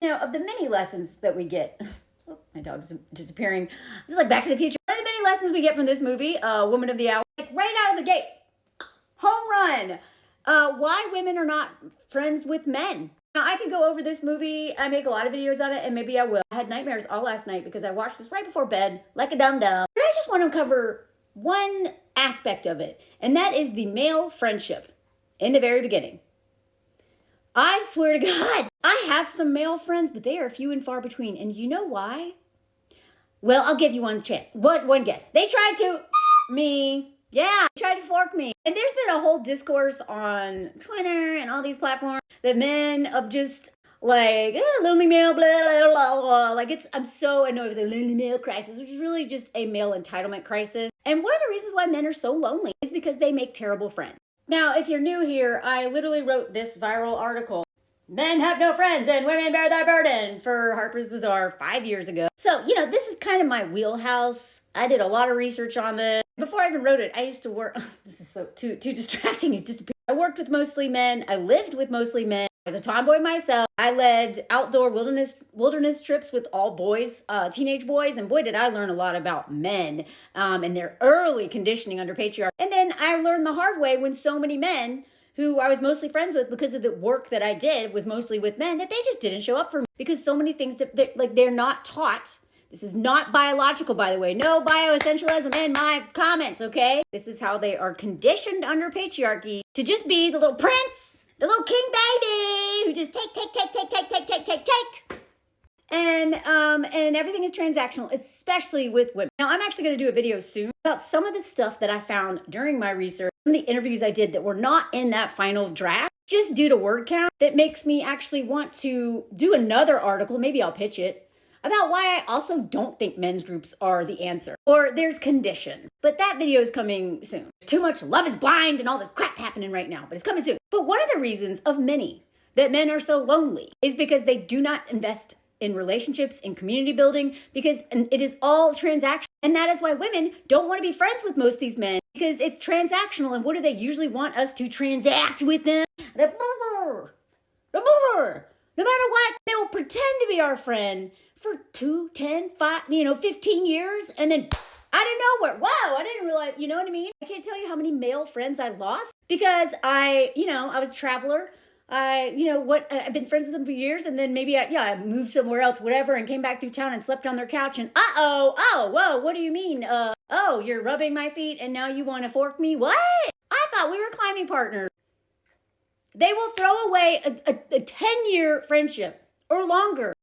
Of the many lessons that we get, oh, my dog's disappearing. This is like Back to the Future. One of the many lessons we get from this movie, Woman of the Hour, like right out of the gate, home run. Why women are not friends with men. Now, I could go over this movie. I make a lot of videos on it, and maybe I will. I had nightmares all last night because I watched this right before bed, like a dum-dum. But I just want to cover one aspect of it, and that is the male friendship in the very beginning. I swear to God, I have some male friends, but they are few and far between. And you know why? Well, I'll give you one chance. One guess. They tried to me. Yeah, they tried to fork me. And there's been a whole discourse on Twitter and all these platforms that men of just like, lonely male, blah, blah, blah, blah. Like I'm so annoyed with the lonely male crisis, which is really just a male entitlement crisis. And one of the reasons why men are so lonely is because they make terrible friends. Now, if you're new here, I literally wrote this viral article, Men Have No Friends and Women Bear Their Burden, for Harper's Bazaar 5 years ago. So, this is kind of my wheelhouse. I did a lot of research on this. Before I even wrote it, I used to work, this is so too distracting, he's disappearing. I worked with mostly men. I lived with mostly men. I was a tomboy myself. I led outdoor wilderness trips with all boys, teenage boys, and boy, did I learn a lot about men and their early conditioning under patriarchy. And then I learned the hard way when so many men who I was mostly friends with because of the work that I did was mostly with men, that they just didn't show up for me because so many things that they're not taught. This is not biological, by the way. No bioessentialism in my comments, okay? This is how they are conditioned under patriarchy to just be the little prince, the little king baby who just take. And everything is transactional, especially with women. Now, I'm actually going to do a video soon about some of the stuff that I found during my research, some of the interviews I did that were not in that final draft, just due to word count, that makes me actually want to do another article, maybe I'll pitch it, about why I also don't think men's groups are the answer, or there's conditions. But that video is coming soon. There's too much Love is Blind and all this crap happening right now, but it's coming soon. But one of the reasons of many that men are so lonely is because they do not invest in relationships, in community building, because it is all transactional. And that is why women don't want to be friends with most of these men, because it's transactional. And what do they usually want us to transact with them? No matter what, they will pretend to be our friend for 2, 10, 5, 15 years. And then out of nowhere, wow, I didn't realize, you know what I mean? I can't tell you how many male friends I lost because I was a traveler. I've been friends with them for years, and then maybe I moved somewhere else, whatever, and came back through town and slept on their couch, and whoa, what do you mean? You're rubbing my feet, and now you want to fork me? What? I thought we were climbing partners. They will throw away a 10-year friendship or longer,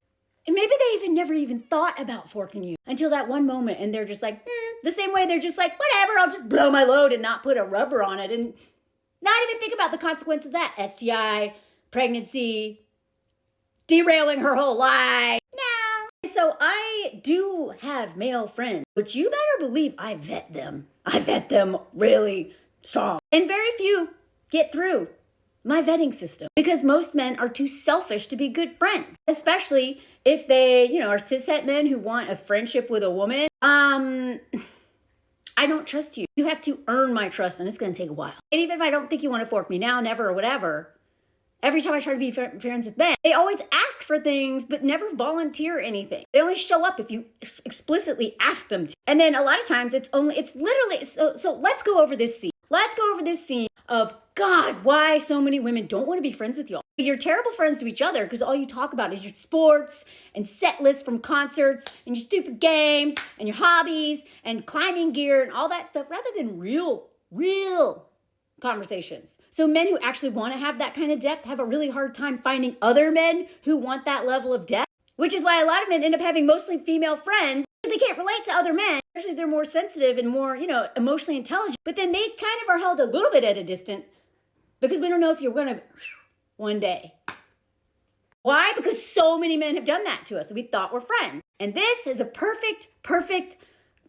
and maybe they never even thought about forking you until that one moment, and they're just like, the same way they're just like, whatever, I'll just blow my load and not put a rubber on it, and not even think about the consequence of that. STI, pregnancy, derailing her whole life. No. So I do have male friends, but you better believe I vet them. I vet them really strong. And very few get through my vetting system because most men are too selfish to be good friends, especially if they, are cishet men who want a friendship with a woman. I don't trust you. You have to earn my trust, and it's going to take a while. And even if I don't think you want to fork me now, never, or whatever, every time I try to be friends with men, they always ask for things, but never volunteer anything. They only show up if you explicitly ask them to. And then a lot of times it's literally, so let's go over this scene. Let's go over this scene of, God, why so many women don't want to be friends with y'all. You're terrible friends to each other because all you talk about is your sports and set lists from concerts and your stupid games and your hobbies and climbing gear and all that stuff rather than real conversations. So men who actually want to have that kind of depth have a really hard time finding other men who want that level of depth, which is why a lot of men end up having mostly female friends because they can't relate to other men, especially if they're more sensitive and more, emotionally intelligent. But then they kind of are held a little bit at a distance because we don't know if you're going to one day. Why? Because so many men have done that to us. We thought we're friends. And this is a perfect,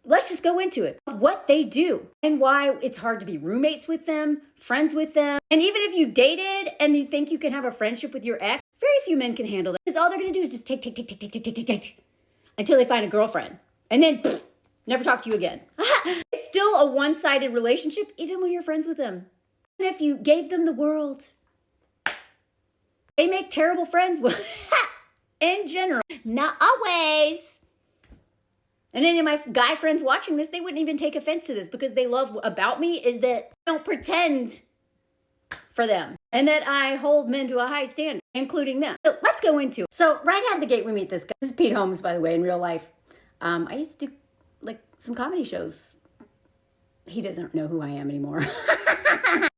let's just go into it. What they do and why it's hard to be roommates with them, friends with them. And even if you dated and you think you can have a friendship with your ex, very few men can handle that. Because all they're going to do is just take until they find a girlfriend. And then never talk to you again. It's still a one-sided relationship even when you're friends with them. And if you gave them the world, they make terrible friends. in general. Not always. And any of my guy friends watching this, they wouldn't even take offense to this, because they love about me is that I don't pretend for them and that I hold men to a high standard, including them. So let's go into it. So right out of the gate, we meet this guy. This is Pete Holmes, by the way, in real life. I used to do like some comedy shows. He doesn't know who I am anymore.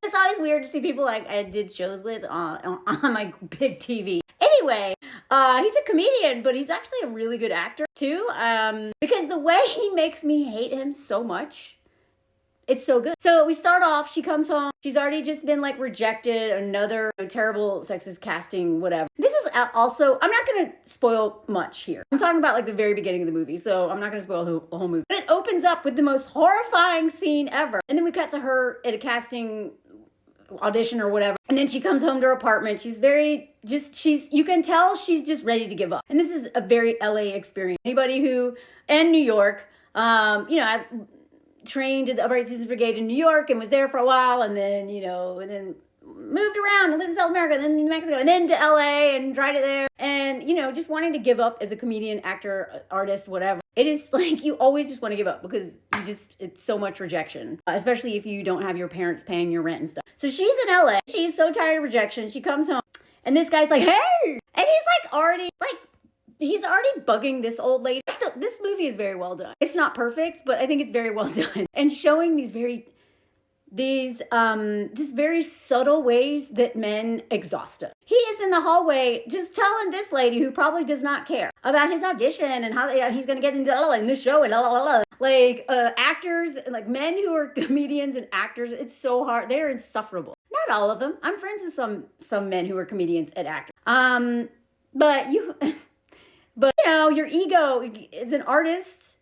It's always weird to see people like I did shows with on my big TV. Anyway, he's a comedian, but he's actually a really good actor too. Because the way he makes me hate him so much, it's so good. So we start off, she comes home. She's already just been like rejected, another terrible sexist casting, whatever. This is also, I'm not going to spoil much here. I'm talking about like the very beginning of the movie, so I'm not going to spoil the whole movie. But it opens up with the most horrifying scene ever. And then we cut to her at a casting audition or whatever. And then she comes home to her apartment. She's you can tell she's just ready to give up. And this is a very LA experience. Anybody who, and New York, I trained at the Upright Citizens Brigade in New York and was there for a while, and then, and then moved around and lived in South America, and then New Mexico, and then to LA and tried it there. And, just wanting to give up as a comedian, actor, artist, whatever. It is like you always just want to give up because it's so much rejection, especially if you don't have your parents paying your rent and stuff. So she's in LA. She's so tired of rejection. She comes home and this guy's like, hey! And he's already bugging this old lady. This movie is very well done. It's not perfect, but I think it's very well done. And showing these just very subtle ways that men exhaust us. He is in the hallway just telling this lady, who probably does not care, about his audition and how he's going to get into in this show and like actors, like men who are comedians and actors. It's so hard. They're insufferable. Not all of them. I'm friends with some men who are comedians and actors. But your ego as an artist,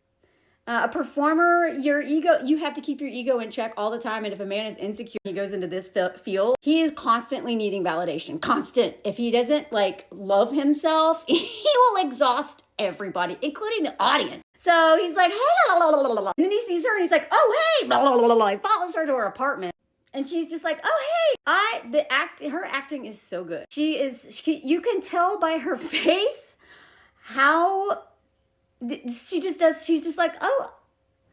a performer, you have to keep your ego in check all the time. And if a man is insecure, he goes into this field, he is constantly needing validation. Constant. If he doesn't love himself, he will exhaust everybody, including the audience. So he's like, hey, la, la, la, la, la. And then he sees her and he's like, oh, hey, blah, blah, blah, blah. He follows her to her apartment. And she's just like, oh, hey, her acting is so good. You can tell by her face how she's just like, oh.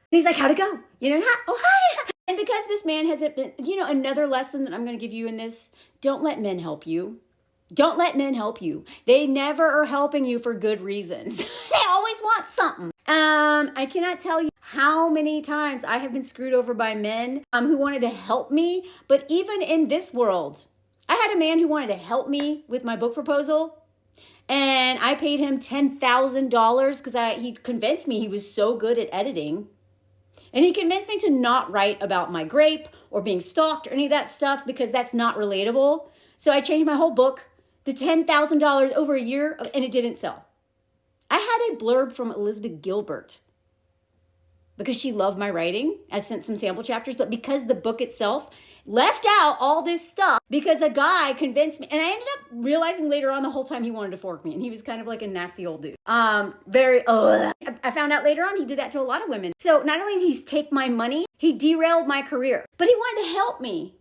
And he's like, how'd it go? Oh, hi. And because this man hasn't been, another lesson that I'm going to give you in this, don't let men help you. Don't let men help you. They never are helping you for good reasons. They always want something. I cannot tell you how many times I have been screwed over by men who wanted to help me. But even in this world, I had a man who wanted to help me with my book proposal. And I paid him $10,000 because he convinced me he was so good at editing. And he convinced me to not write about my grape or being stalked or any of that stuff because that's not relatable. So I changed my whole book to $10,000 over a year, and it didn't sell. I had a blurb from Elizabeth Gilbert because she loved my writing. I sent some sample chapters, but because the book itself left out all this stuff because a guy convinced me, and I ended up realizing later on the whole time he wanted to fork me, and he was kind of like a nasty old dude. I found out later on he did that to a lot of women. So not only did he take my money, he derailed my career, but he wanted to help me.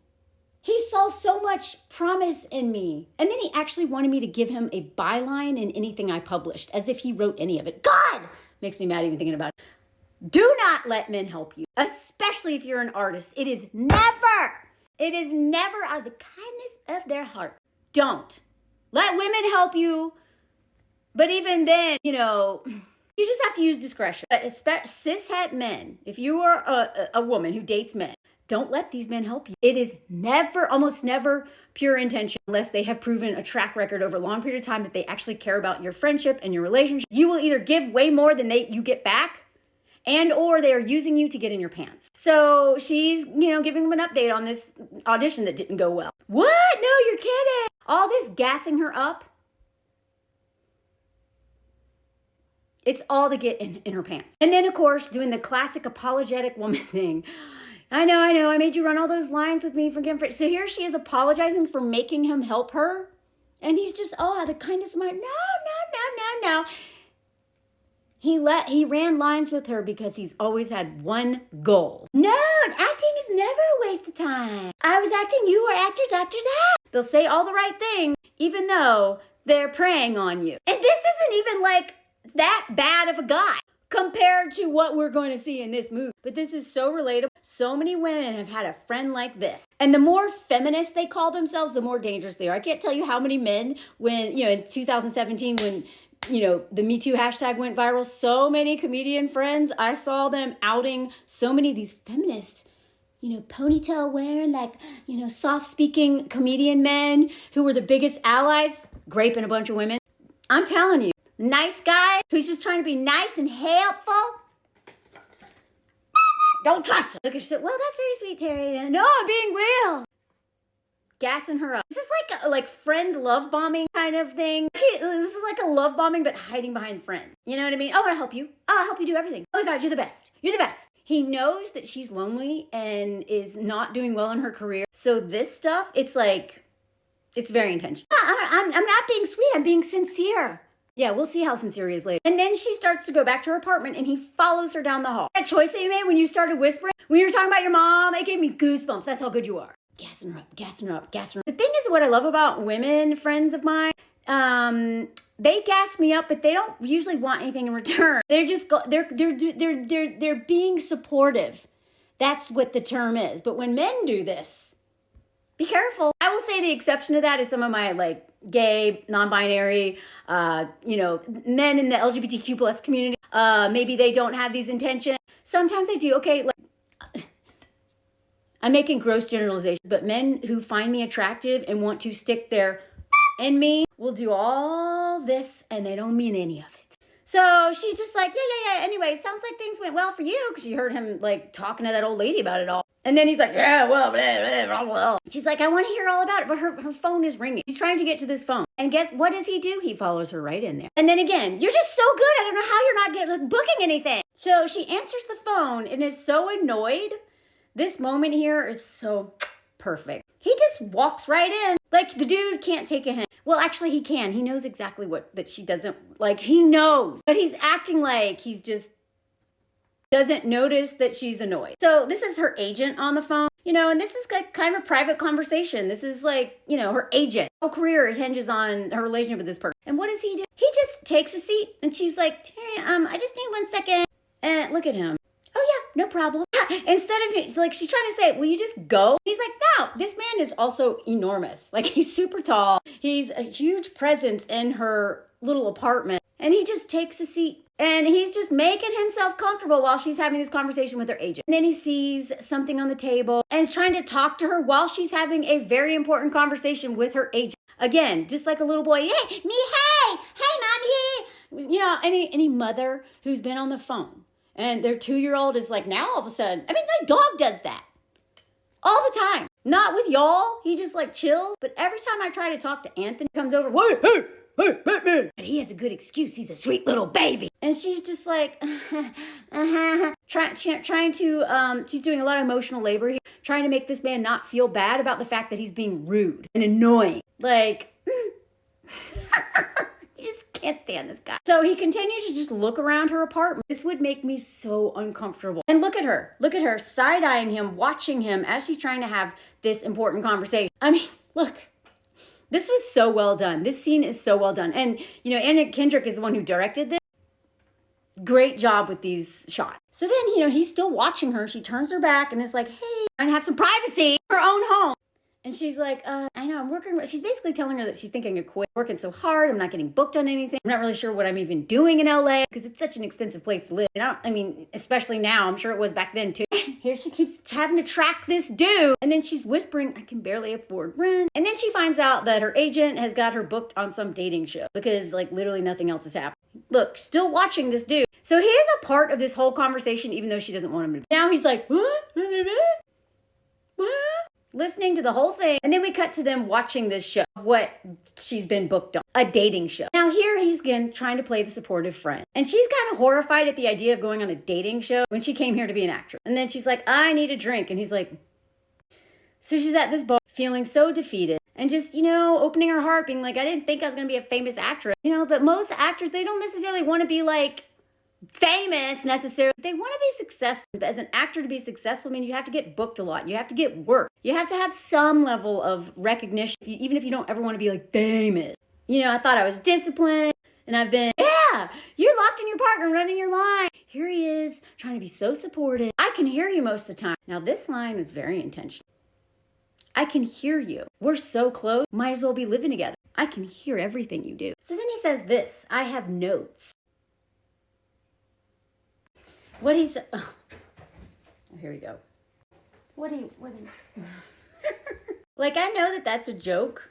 He saw so much promise in me. And then he actually wanted me to give him a byline in anything I published, as if he wrote any of it. God! Makes me mad even thinking about it. Do not let men help you, especially if you're an artist. It is never out of the kindness of their heart. Don't. Let women help you. But even then, you just have to use discretion. But cishet men, if you are a woman who dates men, don't let these men help you. It is almost never pure intention unless they have proven a track record over a long period of time that they actually care about your friendship and your relationship. You will either give way more than you get back, and or they are using you to get in your pants. So she's, giving him an update on this audition that didn't go well. What? No, you're kidding. All this gassing her up. It's all to get in her pants. And then, of course, doing the classic apologetic woman thing. I know. I made you run all those lines with me. So here she is apologizing for making him help her. And he's just, the kindness of my, no. He ran lines with her because he's always had one goal. No, acting is never a waste of time. I was acting, you were actors. They'll say all the right things, even though they're preying on you. And this isn't even like that bad of a guy compared to what we're going to see in this movie. But this is so relatable. So many women have had a friend like this. And the more feminist they call themselves, the more dangerous they are. I can't tell you how many men, when, in 2017, when, the Me Too hashtag went viral, so many comedian friends, I saw them outing so many of these feminists, ponytail wearing, soft speaking comedian men who were the biggest allies, graping a bunch of women. I'm telling you, nice guy who's just trying to be nice and helpful, don't trust him. Look at her, well, that's very sweet, Terry. No, I'm being real. Gassing her up. This is like friend love bombing kind of thing. This is like a love bombing, but hiding behind friend. You know what I mean? Oh, I'll help you. I'll help you do everything. Oh my God, you're the best. You're the best. He knows that she's lonely and is not doing well in her career. So this stuff, it's very intentional. I'm not being sweet. I'm being sincere. Yeah, we'll see how sincere he is later. And then she starts to go back to her apartment and he follows her down the hall. That choice that you made when you started whispering, when you were talking about your mom, it gave me goosebumps. That's how good you are. Gassing her up, gassing her up, gassing her up. The thing is, what I love about women friends of mine, they gas me up, but they don't usually want anything in return. They're being supportive. That's what the term is. But when men do this, be careful. I will say the exception to that is some of my gay, non-binary, men in the LGBTQ plus community. Maybe they don't have these intentions. Sometimes they do. Okay, I'm making gross generalizations, but men who find me attractive and want to stick their in me will do all this and they don't mean any of it. So she's just like, yeah. Anyway, sounds like things went well for you, because she heard him talking to that old lady about it all. And then he's like, yeah, well, blah, blah, blah. She's like, I want to hear all about it, but her phone is ringing. She's trying to get to this phone. And guess what does he do? He follows her right in there. And then again, you're just so good. I don't know how you're not booking anything. So she answers the phone and is so annoyed. This moment here is so perfect. He just walks right in. The dude can't take a hint. Well, actually he can. He knows exactly that she doesn't like. He knows, but he's acting like he's just doesn't notice that she's annoyed. So this is her agent on the phone, and this is kind of a private conversation. This is her agent. Her whole career hinges on her relationship with this person. And what does he do? He just takes a seat and she's like, Terry, I just need 1 second. And look at him. Oh yeah, no problem. Instead of she's trying to say, will you just go? And he's like, no, this man is also enormous. He's super tall. He's a huge presence in her little apartment. And he just takes a seat. And he's just making himself comfortable while she's having this conversation with her agent. And then he sees something on the table and is trying to talk to her while she's having a very important conversation with her agent. Again, just like a little boy, hey, mommy, any mother who's been on the phone and their 2-year-old is now all of a sudden, my dog does that all the time. Not with y'all. He just chills. But every time I try to talk to Anthony, he comes over, hey, Batman. But he has a good excuse. He's a sweet little baby. And she's just trying to, she's doing a lot of emotional labor here, trying to make this man not feel bad about the fact that he's being rude and annoying. You just can't stand this guy. So he continues to just look around her apartment. This would make me so uncomfortable. And look at her side-eyeing him, watching him as she's trying to have this important conversation. Look. This was so well done. This scene is so well done. And, Anna Kendrick is the one who directed this. Great job with these shots. So then, he's still watching her. She turns her back and is like, hey, trying to have some privacy in her own home. And she's like, I know, I'm working. She's basically telling her that she's thinking of quit. Working so hard. I'm not getting booked on anything. I'm not really sure what I'm even doing in LA because it's such an expensive place to live. Especially now. I'm sure it was back then too. Here she keeps having to track this dude. And then she's whispering, I can barely afford rent. And then she finds out that her agent has got her booked on some dating show because literally nothing else is happening. Look, still watching this dude. So he is a part of this whole conversation even though she doesn't want him to. Now he's like, what? Listening to the whole thing. And then we cut to them watching this show, what she's been booked on, a dating show. Now here he's again trying to play the supportive friend. And she's kind of horrified at the idea of going on a dating show when she came here to be an actress. And then she's like, I need a drink. And he's like, so she's at this bar feeling so defeated and just, opening her heart, being like, I didn't think I was going to be a famous actress. But most actors, they don't necessarily want to be famous necessarily. They want to be successful. But as an actor, to be successful means you have to get booked a lot. You have to get work. You have to have some level of recognition, even if you don't ever want to be famous. I thought I was disciplined. And I've been, yeah, you're locked in your partner running your line. Here he is trying to be so supportive. I can hear you most of the time. Now this line was very intentional. I can hear you. We're so close. Might as well be living together. I can hear everything you do. So then he says this, I have notes. What he said, oh, here we go. What do you, like, I know that that's a joke.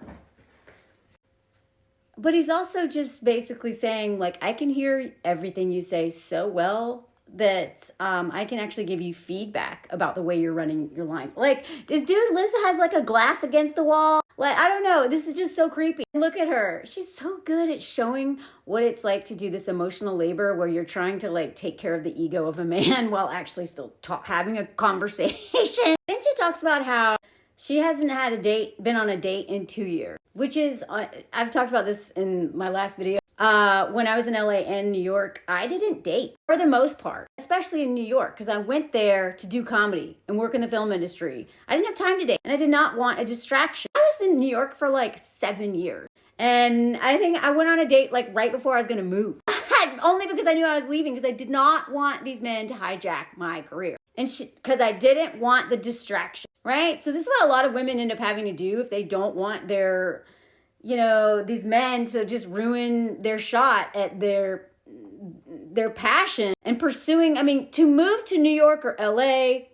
But he's also just basically saying, like, I can hear everything you say so well that I can actually give you feedback about the way you're running your lines. Like, this dude has like a glass against the wall. Like, I don't know. This is just so creepy. Look at her. She's so good at showing what it's like to do this emotional labor where you're trying to like take care of the ego of a man while actually still having a conversation. Then she talks about how she hasn't been on a date in 2 years, which is, I've talked about this in my last video. When I was in LA and New York, I didn't date for the most part, especially in New York, because I went there to do comedy and work in the film industry. I didn't have time to date and I did not want a distraction. I was in New York for like 7 years. And I think I went on a date like right before I was going to move. Only because I knew I was leaving, because I did not want these men to hijack my career. And because I didn't want the distraction, right? So this is what a lot of women end up having to do if they don't want their, these men to just ruin their shot at their passion and pursuing. I mean, to move to New York or LA,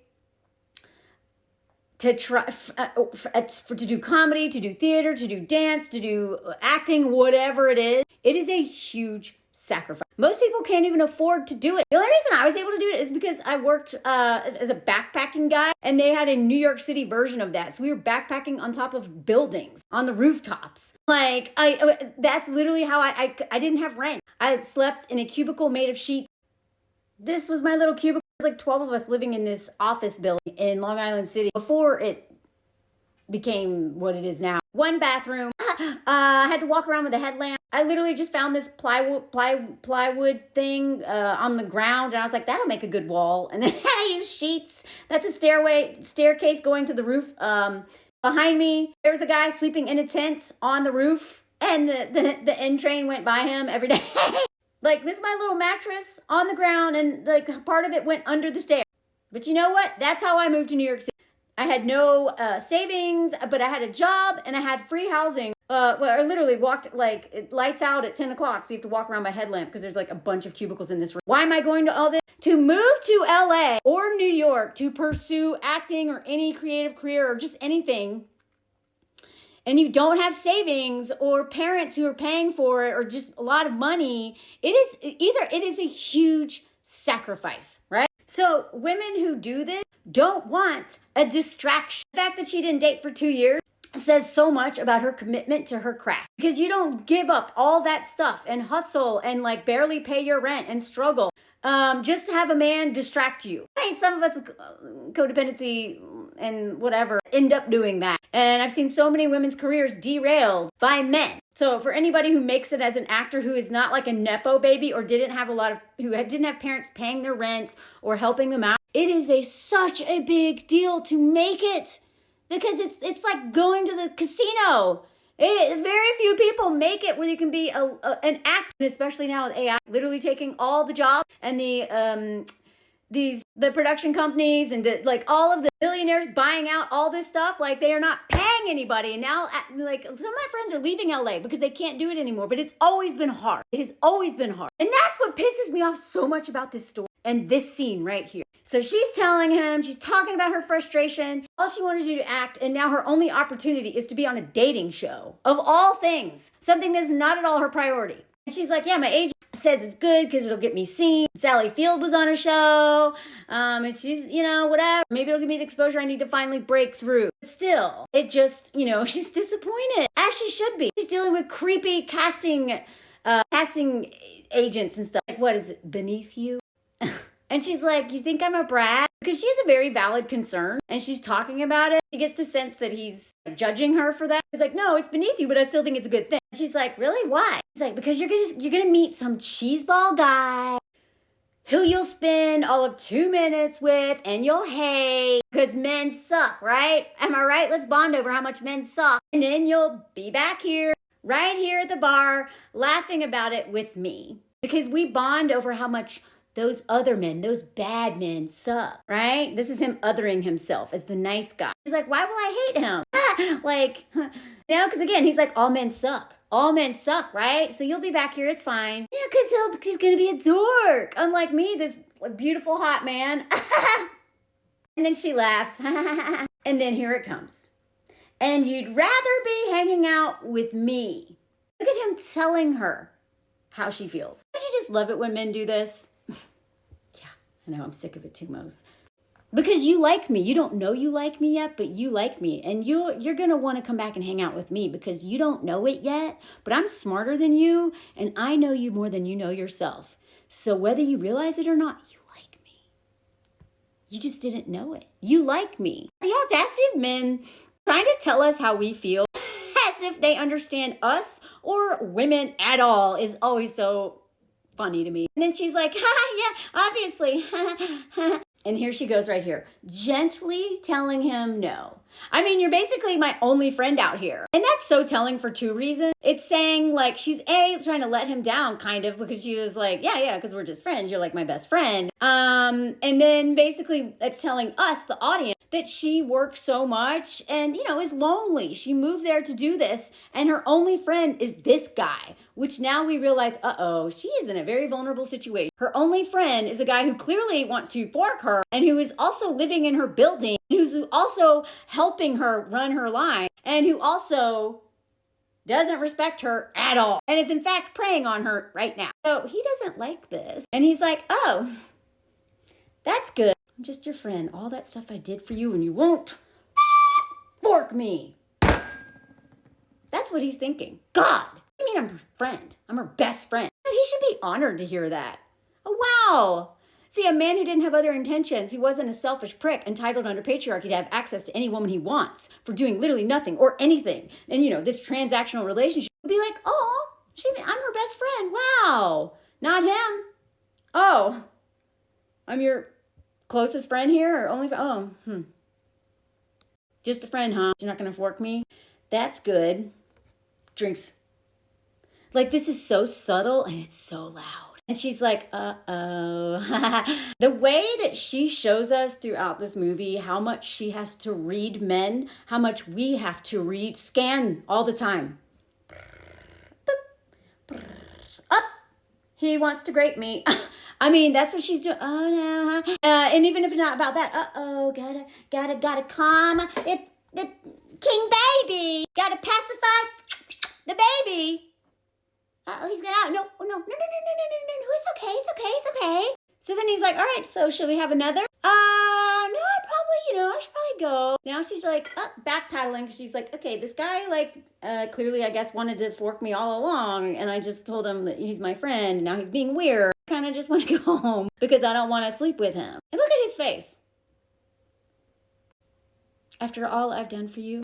to try to do comedy, to do theater, to do dance, to do acting, whatever it is a huge sacrifice. Most people can't even afford to do it. The only reason I was able to do it is because I worked as a backpacking guy, and they had a New York City version of that. So we were backpacking on top of buildings, on the rooftops. Like, that's literally how I didn't have rent. I slept in a cubicle made of sheets. This was my little cubicle. There's like 12 of us living in this office building in Long Island City before it became what it is now. One bathroom. I had to walk around with a headlamp. I literally just found this plywood thing on the ground, and I was like, that'll make a good wall. And then I used sheets. That's a staircase going to the roof. Behind me, there was a guy sleeping in a tent on the roof, and the N train went by him every day. Like, this is my little mattress on the ground, and like part of it went under the stairs. But you know what? That's how I moved to New York City. I had no savings, but I had a job and I had free housing. I literally walked like lights out at 10 o'clock. So you have to walk around my headlamp because there's like a bunch of cubicles in this room. Why am I going to all this? To move to LA or New York to pursue acting or any creative career or just anything, and you don't have savings or parents who are paying for it or just a lot of money, it is a huge sacrifice, right? So women who do this don't want a distraction. The fact that she didn't date for 2 years says so much about her commitment to her craft, because you don't give up all that stuff and hustle and like barely pay your rent and struggle just to have a man distract you. I mean, some of us with codependency and whatever end up doing that. And I've seen so many women's careers derailed by men. So for anybody who makes it as an actor who is not like a Nepo baby or didn't have parents paying their rent or helping them out, it is such a big deal to make it, because it's like going to the casino. Very few people make it where you can be an actor, especially now with AI literally taking all the jobs, and the production companies and like all of the billionaires buying out all this stuff. Like, they are not paying anybody. And now like some of my friends are leaving LA because they can't do it anymore, but it's always been hard. It has always been hard. And that's what pisses me off so much about this story and this scene right here. So she's telling him, she's talking about her frustration. All she wanted to do to act, and now her only opportunity is to be on a dating show. Of all things, something that is not at all her priority. And she's like, yeah, my agent says it's good because it'll get me seen. Sally Field was on her show. And she's, whatever. Maybe it'll give me the exposure I need to finally break through. But still, it just, she's disappointed. As she should be. She's dealing with creepy casting agents and stuff. Like, what is it, beneath you? And she's like, you think I'm a brat? Because she has a very valid concern, and she's talking about it. She gets the sense that he's judging her for that. He's like, no, it's beneath you, but I still think it's a good thing. She's like, really? Why? He's like, because you're gonna meet some cheeseball guy who you'll spend all of 2 minutes with, and you'll hate because men suck, right? Am I right? Let's bond over how much men suck. And then you'll be back here right here at the bar, laughing about it with me. Because we bond over how much those other men, those bad men suck, right? This is him othering himself as the nice guy. He's like, why will I hate him? Like, because again, he's like, all men suck. All men suck, right? So you'll be back here, it's fine. Yeah, because he's gonna be a dork. Unlike me, this beautiful hot man. And then she laughs. And then here it comes. And you'd rather be hanging out with me. Look at him telling her how she feels. Don't you just love it when men do this? Yeah, I know, I'm sick of it too, Mose. Because you like me. You don't know you like me yet, but you like me. And you're going to want to come back and hang out with me because you don't know it yet, but I'm smarter than you, and I know you more than you know yourself. So whether you realize it or not, you like me. You just didn't know it. You like me. The audacity of men trying to tell us how we feel as if they understand us or women at all is always so funny to me. And then she's like, yeah, obviously. And here she goes right here, gently telling him no. I mean, you're basically my only friend out here. And that's so telling for two reasons. It's saying like, she's trying to let him down kind of because she was like, yeah, because we're just friends. You're like my best friend. And then basically it's telling us, the audience, that she works so much and, is lonely. She moved there to do this and her only friend is this guy, which now we realize, she is in a very vulnerable situation. Her only friend is a guy who clearly wants to fork her and who is also living in her building, who's also helping her run her line and who also doesn't respect her at all and is in fact preying on her right now. So he doesn't like this. And he's like, oh, that's good. I'm just your friend. All that stuff I did for you and you won't fork me. That's what he's thinking. God, I mean, I'm her friend. I'm her best friend. He should be honored to hear that. Oh, wow. See, a man who didn't have other intentions, who wasn't a selfish prick entitled under patriarchy to have access to any woman he wants for doing literally nothing or anything. And, this transactional relationship would be like, oh, I'm her best friend. Wow. Not him. Oh, I'm your closest friend here or only, just a friend, huh? You're not going to fork me? That's good. Drinks. Like, this is so subtle and it's so loud. And she's like, uh-oh. The way that she shows us throughout this movie how much she has to read men, how much we have to scan all the time. Up. He wants to grape me. I mean, that's what she's doing. Oh, no. And even if it's not about that, gotta calm the king baby. Gotta pacify the baby. He's gonna out. No. It's okay. So then he's like, all right, so shall we have another? No, I should probably go. Now she's like, backpedaling, because she's like, okay, this guy, clearly, I guess, wanted to fork me all along, and I just told him that he's my friend, and now he's being weird. I kind of just want to go home, because I don't want to sleep with him. And look at his face. After all I've done for you,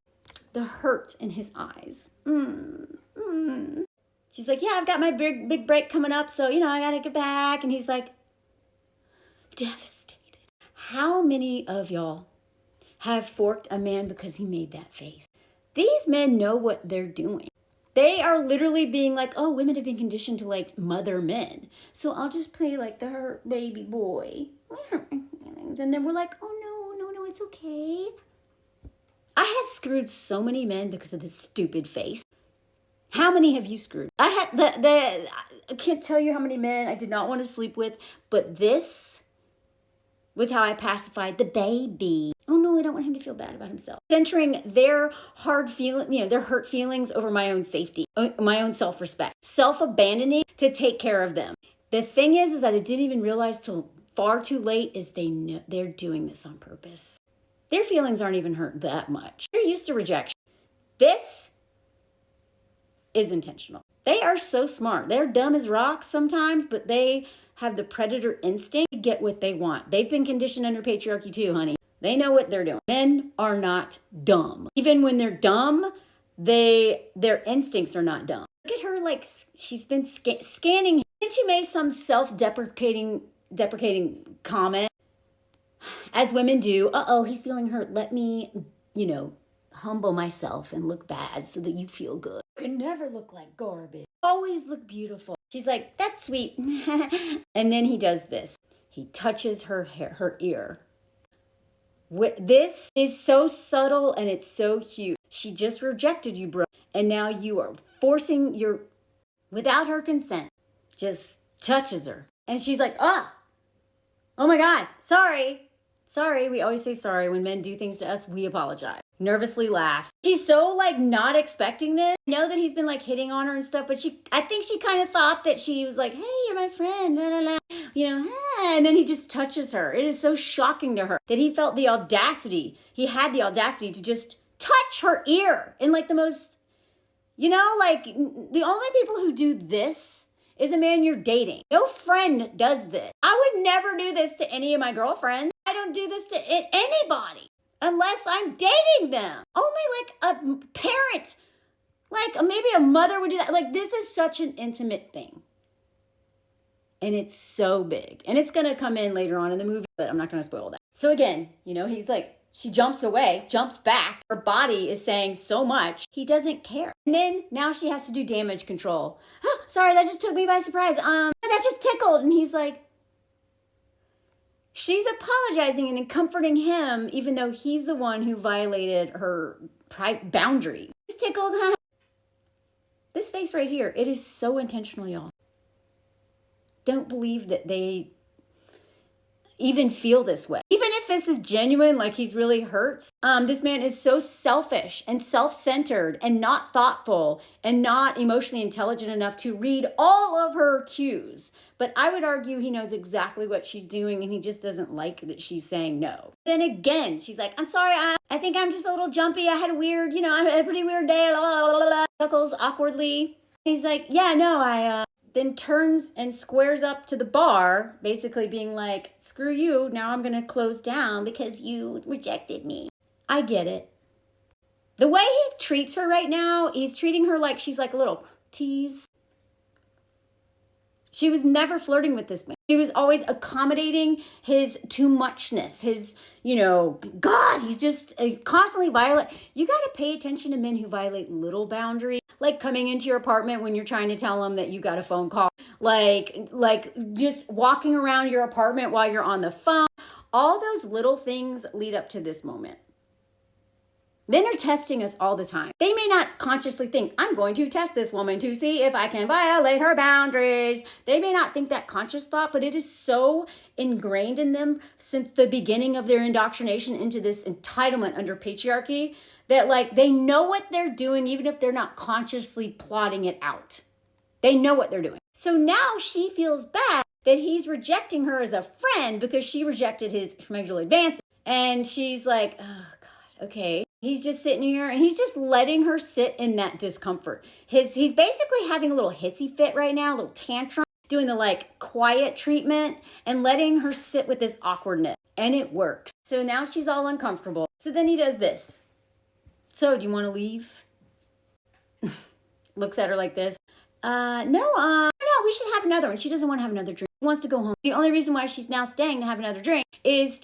the hurt in his eyes. She's like, yeah, I've got my big break coming up, so, I gotta get back. And he's like, devastated. How many of y'all have forked a man because he made that face? These men know what they're doing. They are literally being like, oh, women have been conditioned to mother men. So I'll just play the hurt baby boy. And then we're like, oh, no, it's okay. I have screwed so many men because of this stupid face. How many have you screwed? I can't tell you how many men I did not want to sleep with, but this was how I pacified the baby. Oh no, I don't want him to feel bad about himself. Centering their hard feeling, their hurt feelings over my own safety, my own self-respect, self-abandoning to take care of them. The thing is that I didn't even realize till far too late is they're doing this on purpose. Their feelings aren't even hurt that much. They're used to rejection. This is intentional. They are so smart. They're dumb as rocks sometimes, but they have the predator instinct to get what they want. They've been conditioned under patriarchy too, honey. They know what they're doing. Men are not dumb. Even when they're dumb, their instincts are not dumb. Look at her, she's been scanning. And she made some self-deprecating comment, as women do. He's feeling hurt. Let me, humble myself and look bad so that you feel good. You can never look like garbage. Always look beautiful. She's like, that's sweet. And then he does this. He touches her hair, her ear. This is so subtle and it's so cute. She just rejected you, bro. And now you are forcing without her consent, just touches her. And she's like, oh my God, sorry. Sorry, we always say sorry. When men do things to us, we apologize. Nervously laughs. She's so like not expecting this. I know that he's been like hitting on her and stuff, but I think she kind of thought that she was like, hey, you're my friend, la, la, la. You know, and then he just touches her. It is so shocking to her that he felt the audacity. He had the audacity to just touch her ear in like the most, you know, like the only people who do this is a man you're dating. No friend does this. I would never do this to any of my girlfriends. I don't do this to anybody unless I'm dating them. Only like a parent, like maybe a mother would do that. Like this is such an intimate thing. And it's so big. And it's going to come in later on in the movie, but I'm not going to spoil that. So again, you know, he's like, she jumps away, jumps back. Her body is saying so much. He doesn't care. And then now she has to do damage control. Oh, sorry, that just took me by surprise. That just tickled. And he's like, she's apologizing and comforting him, even though he's the one who violated her boundary. He's tickled, huh? This face right here, it is so intentional, y'all. Don't believe that they even feel this way. Even if this is genuine, like he's really hurt, this man is so selfish and self-centered and not thoughtful and not emotionally intelligent enough to read all of her cues. But I would argue he knows exactly what she's doing and he just doesn't like that she's saying no. Then again, she's like, I'm sorry, I think I'm just a little jumpy. I had a weird, you know, I had a pretty weird day. La, la, la, la, la. Chuckles awkwardly. He's like, yeah, no, then turns and squares up to the bar, basically being like, screw you, now I'm gonna close down because you rejected me. I get it. The way he treats her right now, he's treating her like she's like a little tease. She was never flirting with this man. She was always accommodating his too muchness, his, you know, God, he's just constantly violent. You got to pay attention to men who violate little boundaries, like coming into your apartment when you're trying to tell them that you got a phone call, like just walking around your apartment while you're on the phone. All those little things lead up to this moment. Men are testing us all the time. They may not consciously think, I'm going to test this woman to see if I can violate her boundaries. They may not think that conscious thought, but it is so ingrained in them since the beginning of their indoctrination into this entitlement under patriarchy that like they know what they're doing even if they're not consciously plotting it out. They know what they're doing. So now she feels bad that he's rejecting her as a friend because she rejected his sexual advances. And she's like, oh God, okay. He's just sitting here and he's just letting her sit in that discomfort. He's basically having a little hissy fit right now, a little tantrum, doing the like quiet treatment and letting her sit with this awkwardness. And it works. So now she's all uncomfortable. So then he does this. So do you want to leave? Looks at her like this. No, we should have another one. She doesn't want to have another drink. She wants to go home. The only reason why she's now staying to have another drink is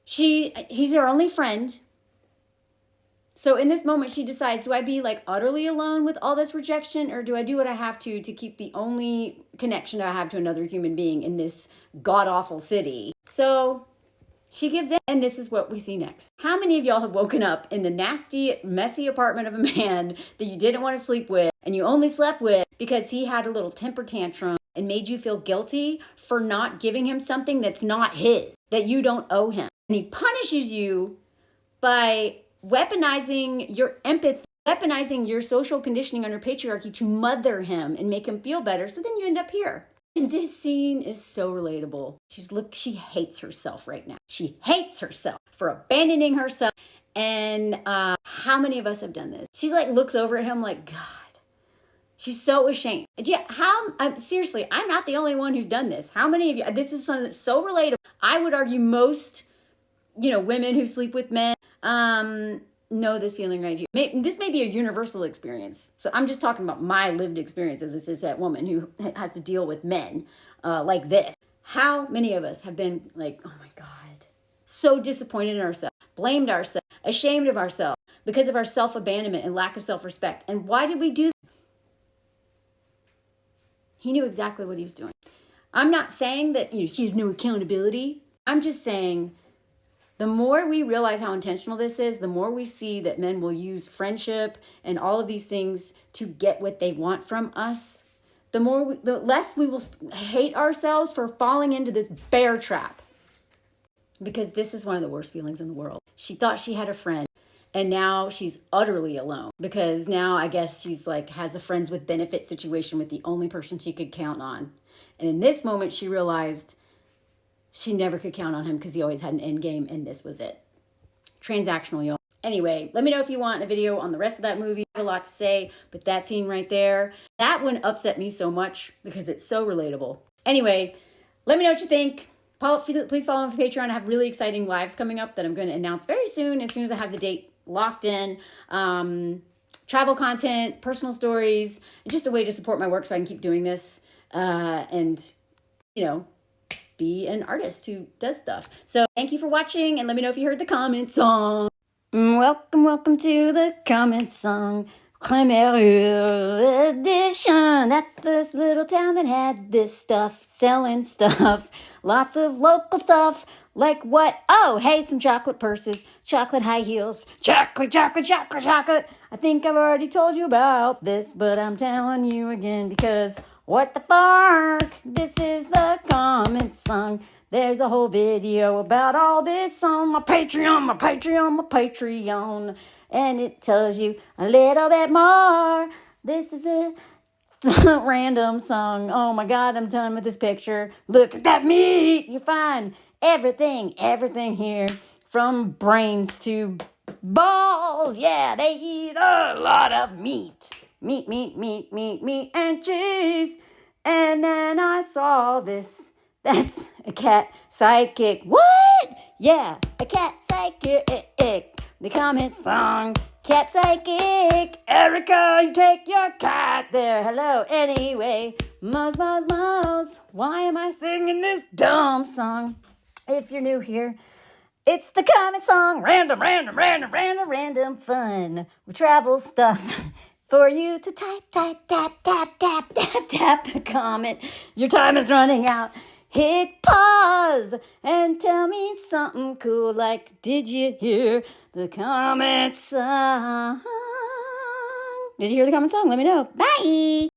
he's her only friend. So in this moment, she decides, do I be like utterly alone with all this rejection or do I do what I have to keep the only connection I have to another human being in this god-awful city? So she gives in and this is what we see next. How many of y'all have woken up in the nasty, messy apartment of a man that you didn't want to sleep with and you only slept with because he had a little temper tantrum and made you feel guilty for not giving him something that's not his, that you don't owe him? And he punishes you by weaponizing your empathy, weaponizing your social conditioning under patriarchy to mother him and make him feel better. So then you end up here. And this scene is so relatable. She hates herself right now. She hates herself for abandoning herself. And how many of us have done this? She like looks over at him like, God, she's so ashamed. Yeah, seriously, I'm not the only one who's done this. How many of you, this is something that's so relatable. I would argue most, women who sleep with men, know this feeling right here. This may be a universal experience. So I'm just talking about my lived experience as a cishet woman who has to deal with men like this. How many of us have been like, oh my God, so disappointed in ourselves, blamed ourselves, ashamed of ourselves, because of our self-abandonment and lack of self-respect. And why did we do this? He knew exactly what he was doing. I'm not saying that she has no accountability. I'm just saying the more we realize how intentional this is, the more we see that men will use friendship and all of these things to get what they want from us, the less we will hate ourselves for falling into this bear trap. Because this is one of the worst feelings in the world. She thought she had a friend, and now she's utterly alone. Because now I guess she's has a friends with benefit situation with the only person she could count on. And in this moment, she realized she never could count on him because he always had an end game, and this was it. Transactional, y'all. Anyway, let me know if you want a video on the rest of that movie. I have a lot to say, but that scene right there, that one upset me so much because it's so relatable. Anyway, let me know what you think. Please follow me on Patreon. I have really exciting lives coming up that I'm going to announce very soon, as soon as I have the date locked in. Travel content, personal stories, just a way to support my work so I can keep doing this. And, be an artist who does stuff. So thank you for watching, and let me know if you heard the comment song. Welcome to the comment song. Premiere edition. That's this little town that had this stuff, selling stuff. Lots of local stuff. Like what? Oh, hey, some chocolate purses, chocolate high heels, chocolate. I think I've already told you about this, but I'm telling you again because what the fuck? This is the comment song. There's a whole video about all this on my Patreon. And it tells you a little bit more. This is a random song. Oh my God, I'm done with this picture. Look at that meat. You find everything here. From brains to balls. Yeah, they eat a lot of meat. Meat, and cheese. And then I saw this. That's a cat sidekick. What? Yeah, a cat sidekick. The comment song. Cat sidekick. Erica, you take your cat there. Hello. Anyway, Mouse. Why am I singing this dumb song? If you're new here, it's the comment song. Random fun. We travel stuff. For you to tap a comment. Your time is running out. Hit pause and tell me something cool like, did you hear the comment song? Did you hear the comment song? Let me know. Bye.